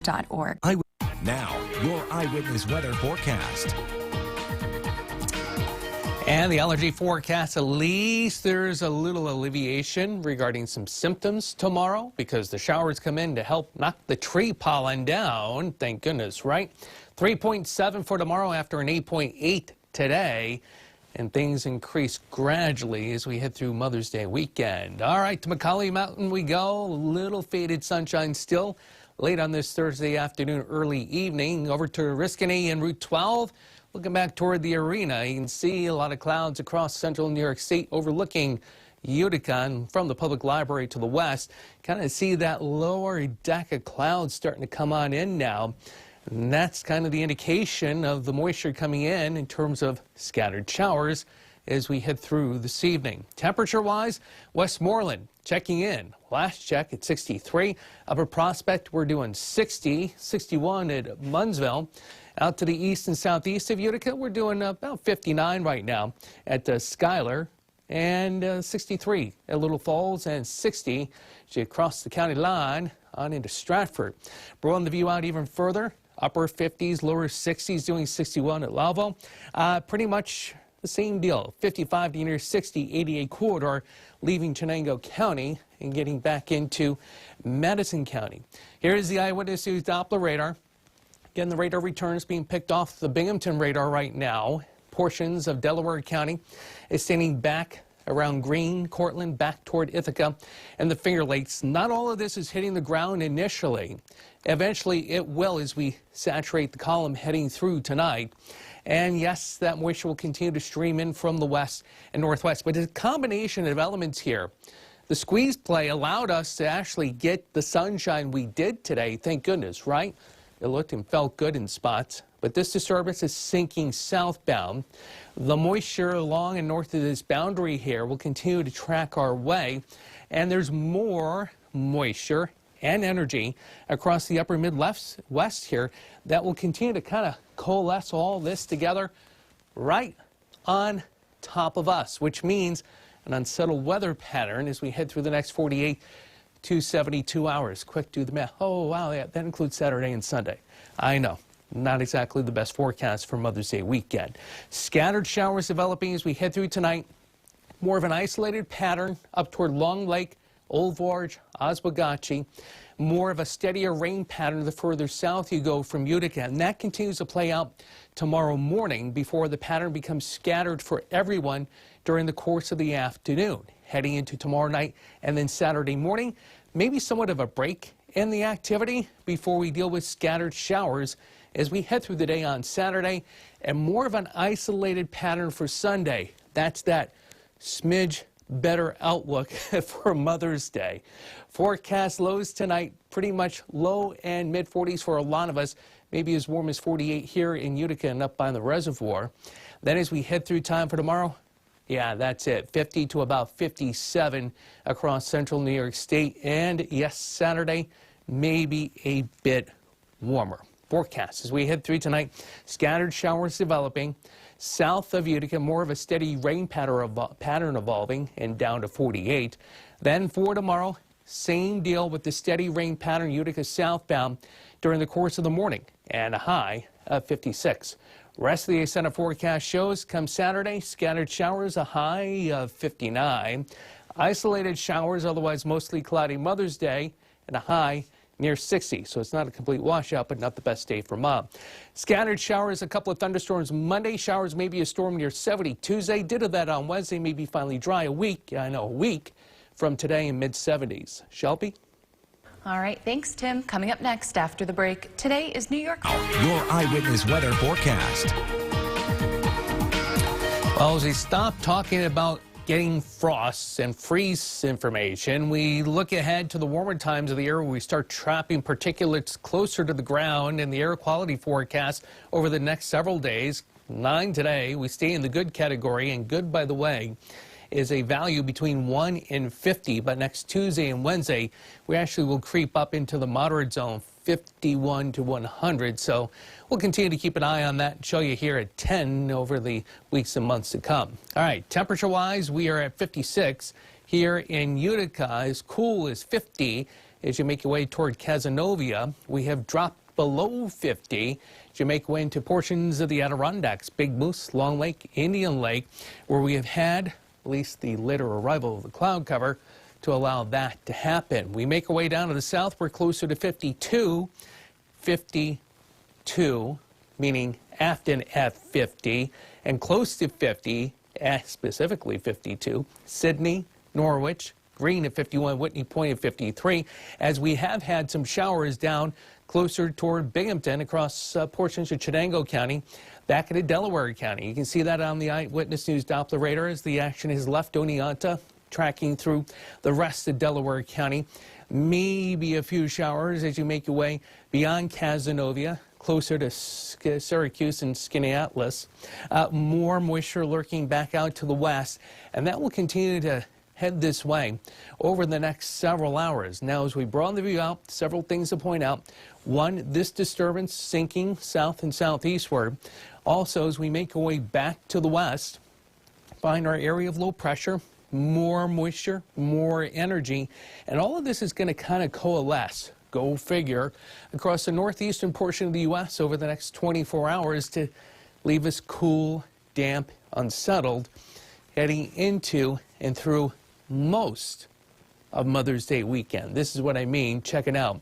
.org. Now, your eyewitness weather forecast. And the allergy forecast, at least there's a little alleviation regarding some symptoms tomorrow because the showers come in to help knock the tree pollen down. Thank goodness, right? 3.7 for tomorrow after an 8.8 today. And things increase gradually as we head through Mother's Day weekend. All right, to McCauley Mountain we go. A little faded sunshine still late on this Thursday afternoon, early evening. Over to Riscony and Route 12. Looking back toward the arena, you can see a lot of clouds across central New York State overlooking Utica, and from the public library to the west. Kind of see that lower deck of clouds starting to come on in now. And that's kind of the indication of the moisture coming in terms of scattered showers as we head through this evening. Temperature-wise, Westmoreland checking in. Last check at 63. Upper Prospect, we're doing 60, 61 at Munnsville. Out to the east and southeast of Utica, we're doing about 59 right now at Schuyler, and 63 at Little Falls, and 60 as you cross the county line on into Stratford. Broaden the view out even further. Upper 50s, lower 60s, doing 61 at Lalvo. Pretty much the same deal. 55 to near 60, 88 corridor, leaving Chenango County and getting back into Madison County. Here is the Eyewitness News Doppler radar. Again, the radar returns being picked off the Binghamton radar right now. Portions of Delaware County is standing back around Greene, Cortland, back toward Ithaca and the Finger Lakes. Not all of this is hitting the ground initially. Eventually, it will as we saturate the column heading through tonight. And yes, that moisture will continue to stream in from the west and northwest. But it's a combination of elements here. The squeeze play allowed us to actually get the sunshine we did today. Thank goodness, right? It looked and felt good in spots. But this disturbance is sinking southbound. The moisture along and north of this boundary here will continue to track our way. And there's more moisture and energy across the upper Midwest here that will continue to kind of coalesce all this together right on top of us, which means an unsettled weather pattern as we head through the next 48 to 72 hours. Quick, do the math. Oh, wow, yeah, that includes Saturday and Sunday. I know. Not exactly the best forecast for Mother's Day weekend. Scattered showers developing as we head through tonight. More of an isolated pattern up toward Long Lake, Old Forge, Oswegatchie. More of a steadier rain pattern the further south you go from Utica. And that continues to play out tomorrow morning before the pattern becomes scattered for everyone during the course of the afternoon. Heading into tomorrow night and then Saturday morning, maybe somewhat of a break in the activity before we deal with scattered showers as we head through the day on Saturday, and more of an isolated pattern for Sunday. That's that smidge better outlook for Mother's Day. Forecast lows tonight, pretty much low and mid 40s for a lot of us, maybe as warm as 48 here in Utica and up by the reservoir. Then as we head through time for tomorrow, yeah, that's it. 50 to about 57 across central New York State. And yes, Saturday, maybe a bit warmer. Forecast as we head through tonight, scattered showers developing. South of Utica, more of a steady rain pattern evolving and down to 48. Then for tomorrow, same deal with the steady rain pattern Utica southbound during the course of the morning and a high of 56. Rest of the Center forecast shows come Saturday, scattered showers, a high of 59. Isolated showers, otherwise mostly cloudy Mother's Day, and a high near 60. So it's not a complete washout, but not the best day for Mom. Scattered showers, a couple of thunderstorms Monday. Showers, maybe a storm near 70 Tuesday. Ditto that on Wednesday, maybe finally dry a week. I know, a week from today in mid-70s. Shelby? All right, thanks, Tim. Coming up next after the break, today is New York. Your eyewitness weather forecast. Well, as we stop talking about getting frosts and freeze information, we look ahead to the warmer times of the year where we start trapping particulates closer to the ground, and the air quality forecast over the next several days. 9 today, we stay in the good category, and good, by the way, is a value between 1 and 50, but next Tuesday and Wednesday, we actually will creep up into the moderate zone, 51 to 100. So we'll continue to keep an eye on that and show you here at 10 over the weeks and months to come. All right, temperature-wise, we are at 56. Here in Utica, as cool as 50. as you make your way toward Cazenovia. We have dropped below 50 as you make your way into portions of the Adirondacks, Big Moose, Long Lake, Indian Lake, where we have had at least the later arrival of the cloud cover to allow that to happen. We make our way down to the south. We're closer to 52, meaning Afton at 50, and close to 50, specifically 52, Sydney, Norwich, Greene at 51, Whitney Point at 53, as we have had some showers down closer toward Binghamton across portions of Chenango County, back into Delaware County. You can see that on the Eyewitness News Doppler radar as the action has left Oneonta, tracking through the rest of Delaware County. Maybe a few showers as you make your way beyond Cazenovia, closer to Syracuse and Skaneateles. More moisture lurking back out to the west, and that will continue to head this way over the next several hours. Now, as we broaden the view out, several things to point out. One, this disturbance sinking south and southeastward. Also, as we make our way back to the west, find our area of low pressure, more moisture, more energy, and all of this is going to kind of coalesce, go figure, across the northeastern portion of the U.S. over the next 24 hours to leave us cool, damp, unsettled, heading into and through most of Mother's Day weekend. This is what I mean. Check it out.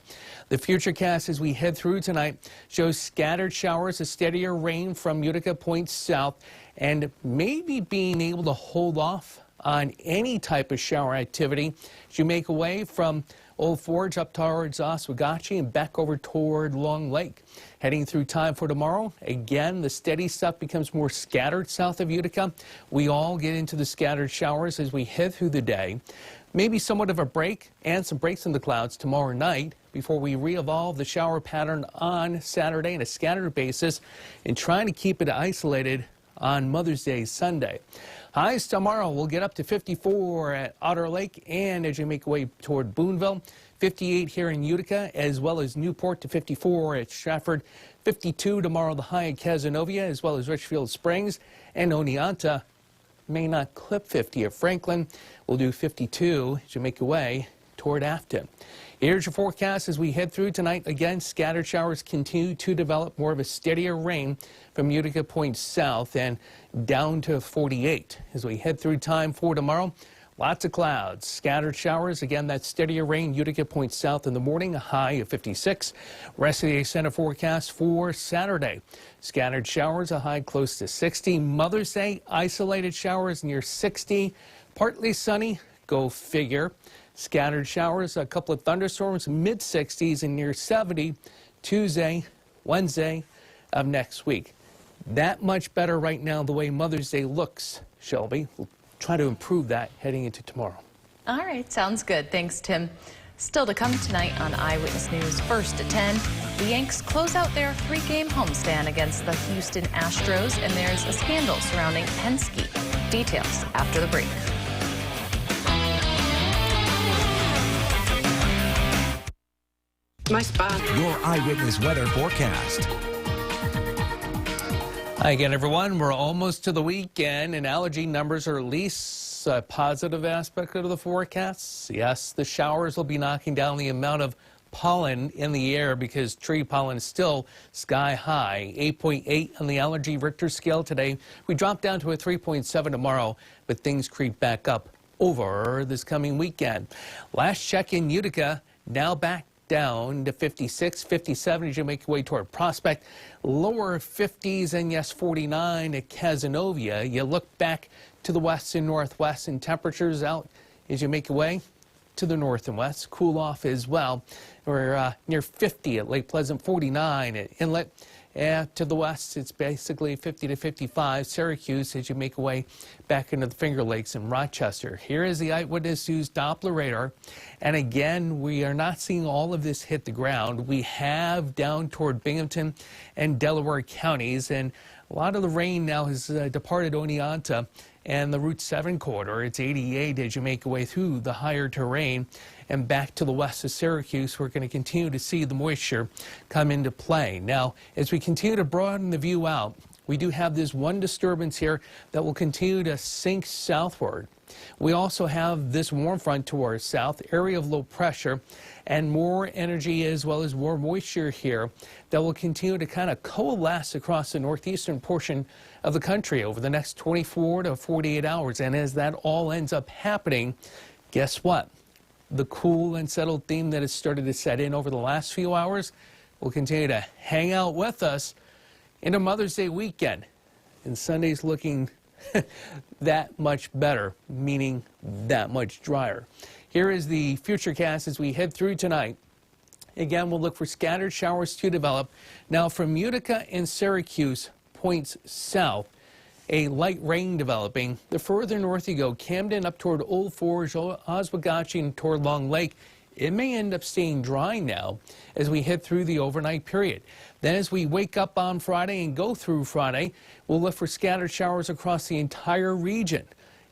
The futurecast as we head through tonight shows scattered showers, a steadier rain from Utica Point south, and maybe being able to hold off on any type of shower activity as you make away from Old Forge up towards Oswegatchie and back over toward Long Lake. Heading through time for tomorrow, again, the steady stuff becomes more scattered south of Utica. We all get into the scattered showers as we head through the day. Maybe somewhat of a break and some breaks in the clouds tomorrow night before we re-evolve the shower pattern on Saturday on a scattered basis and trying to keep it isolated on Mother's Day Sunday. Highs tomorrow will get up to 54 at Otter Lake, and as you make your way toward Boonville, 58 here in Utica, as well as Newport to 54 at Stratford, 52 tomorrow the high at Cazenovia, as well as Richfield Springs, and Oneonta may not clip 50 at Franklin. We'll do 52 as you make your way toward Afton. Here's your forecast as we head through tonight. Again, scattered showers continue to develop, more of a steadier rain from Utica Point south and down to 48. As we head through time for tomorrow, lots of clouds, scattered showers. Again, that steadier rain, Utica Point south in the morning, a high of 56. Rest of the center forecast for Saturday. Scattered showers, a high close to 60. Mother's Day, isolated showers near 60. Partly sunny, go figure. Scattered showers, a couple of thunderstorms, mid-60s and near 70 Tuesday, Wednesday of next week. That much better right now the way Mother's Day looks, Shelby. We'll try to improve that heading into tomorrow. All right, sounds good. Thanks, Tim. Still to come tonight on Eyewitness News, first at 10, the Yanks close out their 3-game homestand against the Houston Astros, and there's a scandal surrounding Penske. Details after the break. My spot. Your Eyewitness Weather forecast. Hi again, everyone. We're almost to the weekend, and allergy numbers are at least a positive aspect of the forecasts. Yes, the showers will be knocking down the amount of pollen in the air because tree pollen is still sky high. 8.8 on the allergy Richter scale today. We drop down to a 3.7 tomorrow, but things creep back up over this coming weekend. Last check in Utica, now back down to 56, 57 as you make your way toward Prospect. Lower 50s and yes, 49 at Cazenovia. You look back to the west and northwest and temperatures out as you make your way to the north and west. Cool off as well. We're near 50 at Lake Pleasant, 49 at Inlet. To the west, it's basically 50 to 55. Syracuse as you make your way back into the Finger Lakes in Rochester. Here is the Eyewitness News Doppler radar. And again, we are not seeing all of this hit the ground. We have down toward Binghamton and Delaware counties, and a lot of the rain now has departed Oneonta and the Route 7 corridor. It's 88 as you make your way through the higher terrain and back to the west of Syracuse. We're going to continue to see the moisture come into play. Now, as we continue to broaden the view out, we do have this one disturbance here that will continue to sink southward We also have this warm front to our south, area of low pressure, and more energy as well as more moisture here that will continue to kind of coalesce across the northeastern portion of the country over the next 24 to 48 hours. And as that all ends up happening, guess what? The cool and settled theme that has started to set in over the last few hours will continue to hang out with us into Mother's Day weekend. And Sunday's looking that much better, meaning that much drier. Here is the futurecast as we head through tonight. Again, we'll look for scattered showers to develop. Now from Utica and Syracuse points south, a light rain developing. The further north you go, Camden up toward Old Forge, Oswegatchie, and toward Long Lake, it may end up staying dry now as we head through the overnight period. Then as we wake up on Friday and go through Friday, we'll look for scattered showers across the entire region.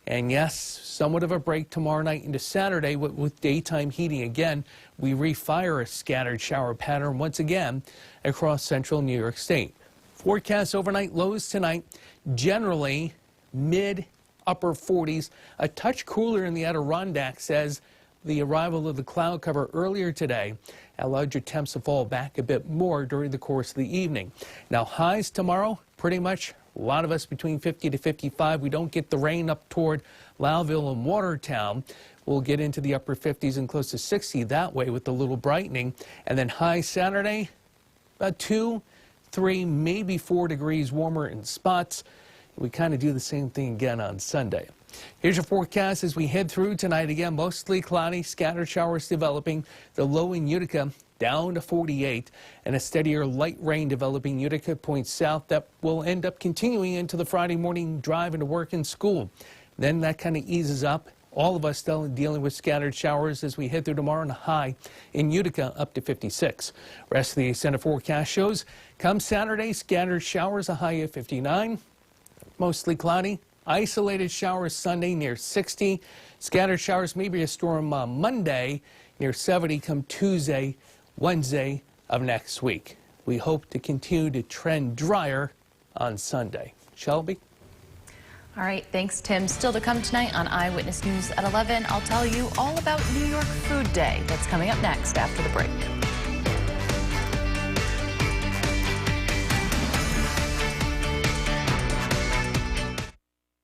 And yes, somewhat of a break tomorrow night into Saturday with daytime heating again. We refire a scattered shower pattern once again across central New York State. Forecast overnight lows tonight, generally mid-upper 40s. A touch cooler in the Adirondacks as the arrival of the cloud cover earlier today allowed your temps to fall back a bit more during the course of the evening. Now highs tomorrow, pretty much a lot of us between 50 to 55. We don't get the rain up toward Lowville and Watertown. We'll get into the upper 50s and close to 60 that way with a little brightening. And then high Saturday, about 2, 3, maybe 4 degrees warmer in spots. We kind of do the same thing again on Sunday. Here's your forecast as we head through tonight. Again, mostly cloudy, scattered showers developing. The low in Utica down to 48, and a steadier light rain developing. Utica points south. That will end up continuing into the Friday morning drive into work and school. Then that kind of eases up. All of us still dealing with scattered showers as we head through tomorrow, and a high in Utica up to 56. Rest of the center forecast shows come Saturday, scattered showers, a high of 59. Mostly cloudy. Isolated showers Sunday near 60. Scattered showers, maybe a storm Monday near 70 come Tuesday, Wednesday of next week. We hope to continue to trend drier on Sunday. Shelby? All right, thanks, Tim. Still to come tonight on Eyewitness News at 11, I'll tell you all about New York Food Day. That's coming up next after the break.